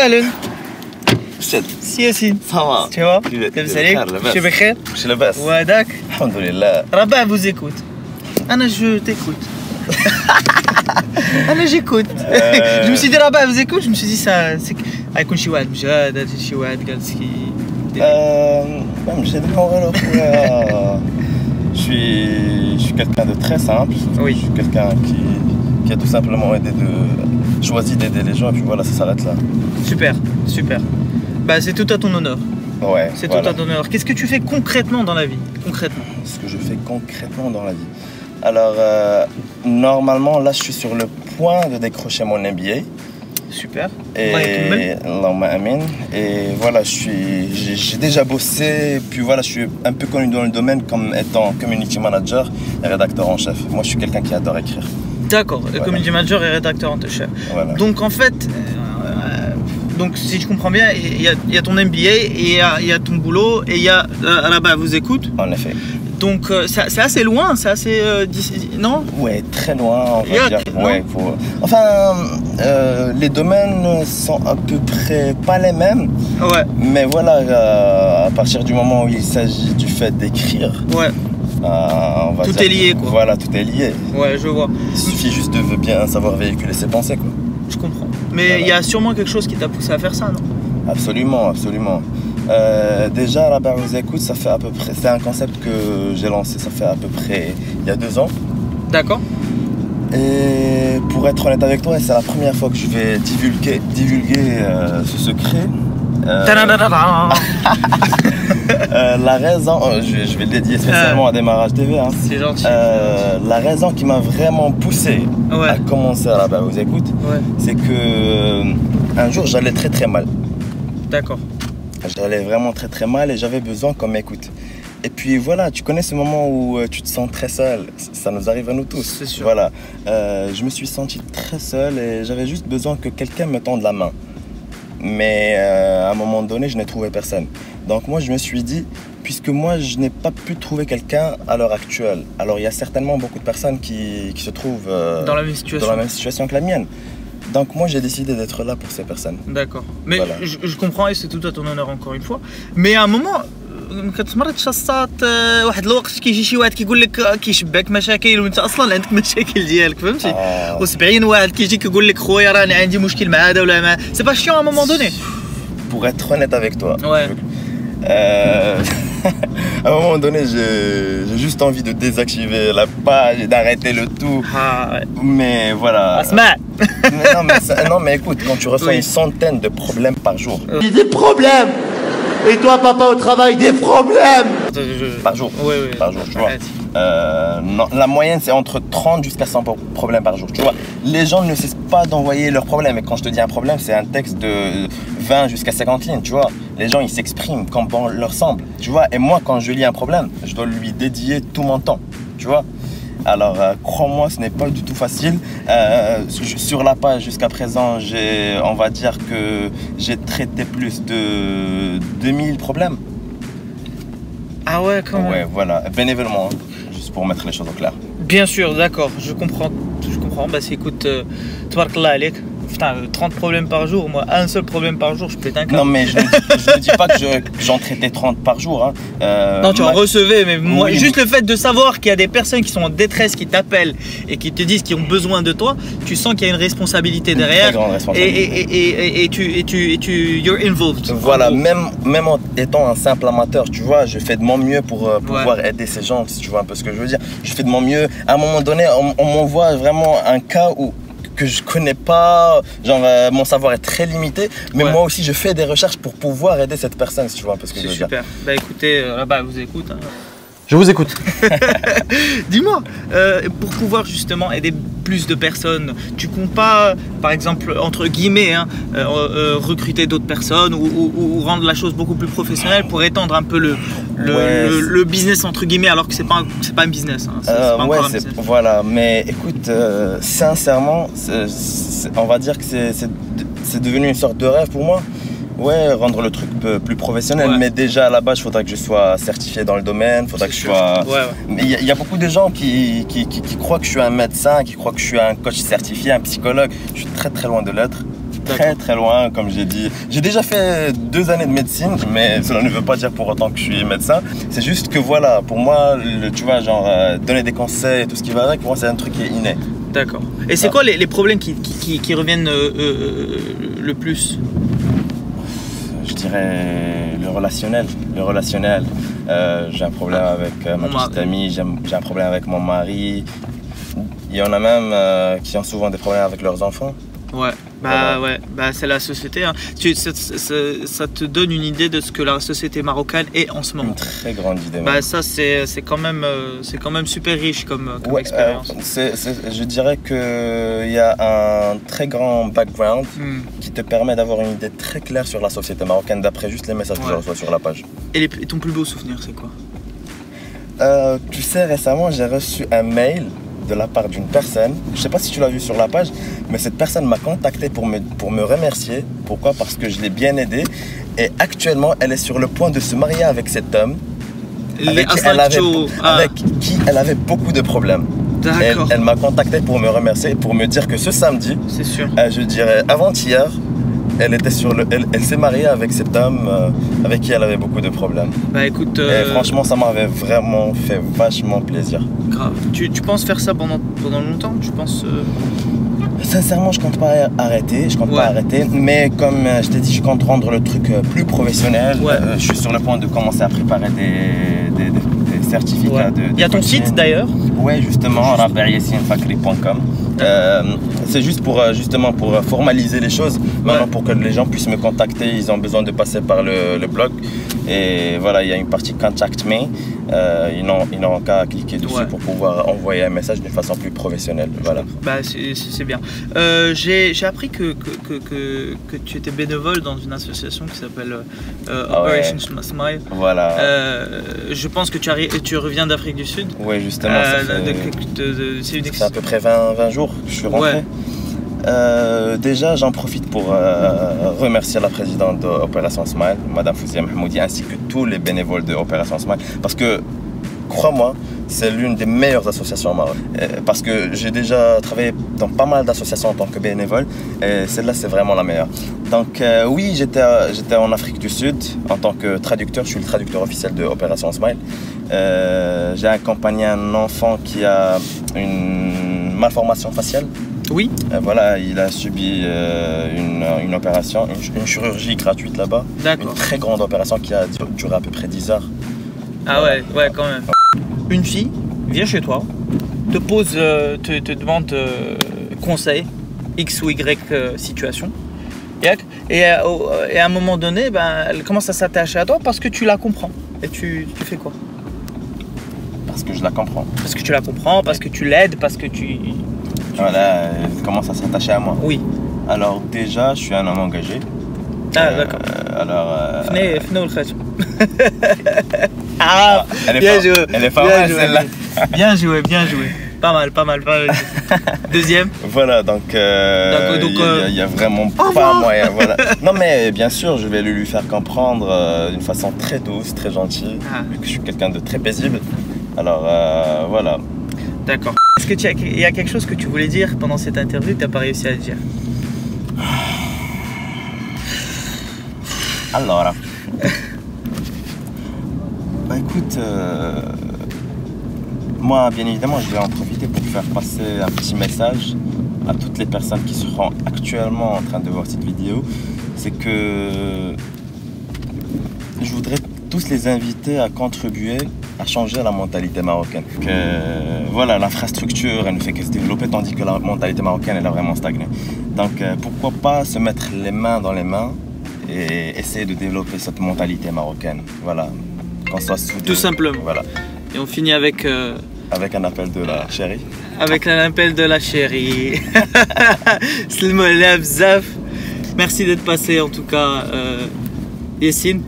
وسهلا. شد سي ياسين صافا تيوا لاباس عليك؟ شي بخير؟ واش لاباس؟ وهداك؟ الحمد لله. ربع vous écoute. انا جو تيكوت. انا جيكوت. جو me suis dit ربع vous écoute, je me suis dit ça غيكون شي واحد مجاد, شي واحد جالس كي مجاد غير خويا. Je suis quelqu'un de très simple. Oui. Je suis quelqu'un qui a tout simplement choisi d'aider les gens et puis voilà, ça s'arrête là. Super, super. Bah c'est tout à ton honneur. Ouais. C'est tout à ton honneur. Qu'est-ce que tu fais concrètement dans la vie? Concrètement. Ce que je fais concrètement dans la vie. Alors, normalement, là, je suis sur le point de décrocher mon MBA. Super. Et voilà, j'ai déjà bossé, puis voilà, je suis un peu connu dans le domaine comme étant community manager et rédacteur en chef. Moi, je suis quelqu'un qui adore écrire. D'accord, voilà. Community manager et rédacteur en chef. Voilà. Donc en fait, donc si je comprends bien, il y a ton MBA et il y a ton boulot et il y a là-bas vous écoute. En effet. Donc c'est assez loin, c'est assez non? Ouais, très loin, on va dire. Ouais, enfin, les domaines sont à peu près pas les mêmes. Ouais. Mais voilà, à partir du moment où il s'agit du fait d'écrire. Ouais. On va tout dire est lié quoi. Voilà, tout est lié. Ouais, je vois. Il suffit juste de bien savoir véhiculer ses pensées quoi. Je comprends. Mais il y a sûrement quelque chose qui t'a poussé à faire ça, non? Absolument, absolument. Déjà, la barre vous écoute, ça fait à peu près. C'est un concept que j'ai lancé, ça fait à peu près il y a 2 ans. D'accord. Et pour être honnête avec toi, c'est la première fois que je vais divulguer ce secret. La raison, je vais le dédier spécialement à Démarrage TV. Hein. C'est gentil. La raison qui m'a vraiment poussé à commencer à la barre vous écoute, c'est que un jour j'allais très mal. D'accord. J'allais vraiment très mal et j'avais besoin qu'on m'écoute. Et puis voilà, tu connais ce moment où tu te sens très seul. Ça nous arrive à nous tous. C'est sûr. Voilà. Je me suis senti très seul et j'avais juste besoin que quelqu'un me tende la main. Mais à un moment donné, je n'ai trouvé personne. Donc moi, je me suis dit, puisque moi, je n'ai pas pu trouver quelqu'un à l'heure actuelle, alors il y a certainement beaucoup de personnes qui se trouvent dans la même situation que la mienne. Donc moi j'ai décidé d'être là pour ces personnes. D'accord. Mais voilà. je comprends et c'est tout à ton honneur encore une fois. Mais à un moment كتمرض شخصات واحد الوقت كيجي شي واحد كيقول لك كيشبعك مشاكل وانت اصلا عندك مشاكل ديالك فهمتي و70 واحد كيجي كيقول لك خويا راني عندي مشكل مع هذا ولا مع سي با شيون à un moment donné. Pour être honnête avec toi. Ouais. À un moment donné, j'ai juste envie de désactiver la page et d'arrêter le tout. Mais voilà. Non, mais écoute, quand tu reçois une centaine de problèmes par jour. Des problèmes. Et toi, papa, au travail, des problèmes. Par jour. Oui. Par jour, tu vois. Non, la moyenne, c'est entre 30 jusqu'à 100 problèmes par jour. Tu vois, les gens ne cessent pas d'envoyer leurs problèmes. Et quand je te dis un problème, c'est un texte de 20 jusqu'à 50 lignes. Tu vois, les gens, ils s'expriment comme bon leur semble. Tu vois, et moi, quand je lis un problème, je dois lui dédier tout mon temps. Tu vois. Alors, crois-moi, ce n'est pas du tout facile. Sur la page, jusqu'à présent, on va dire que j'ai traité plus de 2000 problèmes. Ah ouais, quand même. Ouais, voilà, bénévolement, hein, juste pour mettre les choses au clair. Bien sûr, d'accord, je comprends. Bah, écoute, tabarakallah alik. Putain, 30 problèmes par jour, moi, un seul problème par jour, je pète un câble. Non, mais je ne dis pas que j'en traitais 30 par jour. Hein. Non, tu en recevais, mais moi, juste le fait de savoir qu'il y a des personnes qui sont en détresse, qui t'appellent et qui te disent qu'ils ont besoin de toi, tu sens qu'il y a une responsabilité derrière. Une très grande responsabilité. Et you're involved. Voilà, même en étant un simple amateur, tu vois, je fais de mon mieux pour pouvoir aider ces gens, si tu vois un peu ce que je veux dire. Je fais de mon mieux. À un moment donné, on m'envoie vraiment un cas que je connais pas, genre mon savoir est très limité, mais moi aussi je fais des recherches pour pouvoir aider cette personne, si tu vois un peu ce que je veux dire. Super. Bah écoutez, là-bas vous écoute. Hein. Je vous écoute. Dis-moi, pour pouvoir justement aider plus de personnes, tu comptes pas, par exemple, entre guillemets, hein, recruter d'autres personnes ou rendre la chose beaucoup plus professionnelle pour étendre un peu le business entre guillemets, alors que c'est pas un business. Hein, c'est pas encore un business. Voilà, mais écoute, sincèrement, on va dire que c'est devenu une sorte de rêve pour moi. Ouais, rendre le truc plus professionnel, mais déjà à la base, il faudra que je sois certifié dans le domaine, il faudra que je sois... Mais il y a beaucoup de gens qui croient que je suis un médecin, qui croient que je suis un coach certifié, un psychologue. Je suis très loin de l'être. très très loin, comme j'ai dit. J'ai déjà fait 2 années de médecine, mais cela ne veut pas dire pour autant que je suis médecin. C'est juste que voilà, pour moi, tu vois, genre donner des conseils et tout ce qui va avec, pour moi c'est un truc qui est inné. D'accord. Et c'est quoi les problèmes qui reviennent le plus? Je dirais le relationnel. Le relationnel. J'ai un problème avec ma petite amie, j'ai un problème avec mon mari. Il y en a même qui ont souvent des problèmes avec leurs enfants. Ouais, c'est la société. Hein. Ça te donne une idée de ce que la société marocaine est en ce moment. Une très grande idée. Ça, c'est quand même super riche comme expérience. Je dirais qu'il y a un très grand background qui te permet d'avoir une idée très claire sur la société marocaine d'après juste les messages que je reçois sur la page. Et ton plus beau souvenir, c'est quoi? Tu sais, récemment, j'ai reçu un mail de la part d'une personne, je sais pas si tu l'as vu sur la page, mais cette personne m'a contacté pour me remercier. Pourquoi? Parce que je l'ai bien aidé et actuellement elle est sur le point de se marier avec cet homme avec qui elle avait beaucoup de problèmes. Elle m'a contacté pour me remercier, pour me dire que ce samedi, c'est sûr, je dirais avant-hier, elle s'est mariée avec cet homme avec qui elle avait beaucoup de problèmes. Bah écoute, et franchement, ça m'avait vraiment fait vachement plaisir. Grave. Tu penses faire ça pendant longtemps? Tu penses Sincèrement, je compte pas arrêter. Mais comme je t'ai dit, je compte rendre le truc plus professionnel. Je suis sur le point de commencer à préparer des certificats de. Il y a ton site d'ailleurs? Oui, justement, raberyasinfakri.com. C'est juste pour formaliser les choses. Maintenant, pour que les gens puissent me contacter, ils ont besoin de passer par le blog. Et voilà, il y a une partie Contact Me. Ils n'auront qu'à cliquer dessus pour pouvoir envoyer un message d'une façon plus professionnelle. Voilà. Bah, c'est bien. J'ai appris que tu étais bénévole dans une association qui s'appelle Operation Smile. Voilà. Je pense que tu reviens d'Afrique du Sud. Oui, justement. C'est à peu près 20 jours que je suis rentré. Déjà, j'en profite pour remercier la présidente d'Opération Smile, Madame Fouzia Mahmoudi, ainsi que tous les bénévoles de Opération Smile, parce que, crois-moi, c'est l'une des meilleures associations au Maroc. Parce que j'ai déjà travaillé dans pas mal d'associations en tant que bénévole, et celle-là, c'est vraiment la meilleure. Donc oui, j'étais en Afrique du Sud en tant que traducteur, je suis le traducteur officiel de Opération Smile. J'ai accompagné un enfant qui a une malformation faciale. Oui. Voilà, il a subi une opération, une chirurgie gratuite là-bas. Une très grande opération qui a duré à peu près 10 heures. Ah ouais, quand même. Une fille vient chez toi, te pose, te demande conseil, X ou Y situation. Et à un moment donné, elle commence à s'attacher à toi parce que tu la comprends. Et tu fais quoi? Parce que je la comprends. Parce que tu la comprends, parce que tu l'aides, parce que tu... Voilà, elle commence à s'attacher à moi. Oui. Alors déjà, je suis un homme engagé. Ah d'accord. Alors... Bien joué. Elle est pas mal celle-là. Bien joué. Pas mal. Deuxième. Voilà, donc il y a vraiment pas moyen. Voilà. Non mais bien sûr, je vais lui faire comprendre d'une façon très douce, très gentille, vu que je suis quelqu'un de très paisible. Alors voilà. D'accord. Est-ce qu'il y a quelque chose que tu voulais dire pendant cette interview que tu n'as pas réussi à le dire? Alors, écoute, moi bien évidemment je vais en profiter pour faire passer un petit message à toutes les personnes qui seront actuellement en train de voir cette vidéo. C'est que je voudrais tous les inviter à contribuer à changer la mentalité marocaine. Voilà, l'infrastructure elle ne fait que se développer tandis que la mentalité marocaine elle a vraiment stagné. Donc pourquoi pas se mettre les mains dans les mains et essayer de développer cette mentalité marocaine. Voilà, qu'on soit soudés. Tout simplement. Voilà. Et on finit avec... Avec un appel de la chérie. Avec un appel de la chérie. Merci d'être passé en tout cas, Yassine.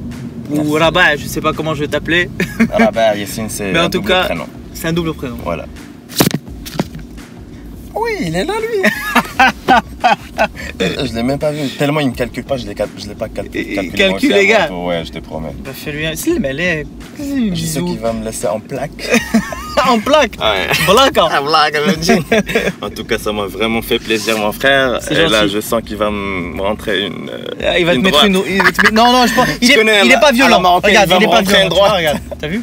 Ou Rabah, je sais pas comment je vais t'appeler. Rabah, Yassine, c'est un double prénom. C'est un double prénom. Voilà. Oui, il est là lui. Je l'ai même pas vu. Tellement il me calcule pas, je l'ai pas calculé. Calcule les gars. Ouais, je te promets. Bah fais-lui un. Je sais qu'il va me laisser en plaque. En plaque. Ouais. Blaka. Ah, blague, le jean. En tout cas, ça m'a vraiment fait plaisir, mon frère. C'est Et là, gentil. je sens qu'il va me rentrer une. Il va te une mettre droite. une. Non, non, je pense. Il connais, est pas à la violent. marocaine, Regarde, il va il est me pas rentrer violent. une Tu vois, droite. regarde. T'as vu?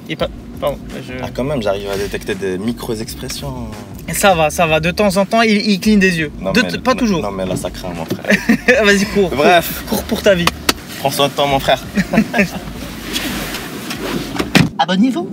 Il est pas. Pardon. Ah, quand même, j'arrive à détecter des micro-expressions. Ça va, ça va. De temps en temps, il cligne des yeux. Non, Pas toujours. Non, mais là, ça craint, mon frère. Vas-y, cours. Bref. Cours pour ta vie. Prends soin de toi, mon frère. Abonnez-vous.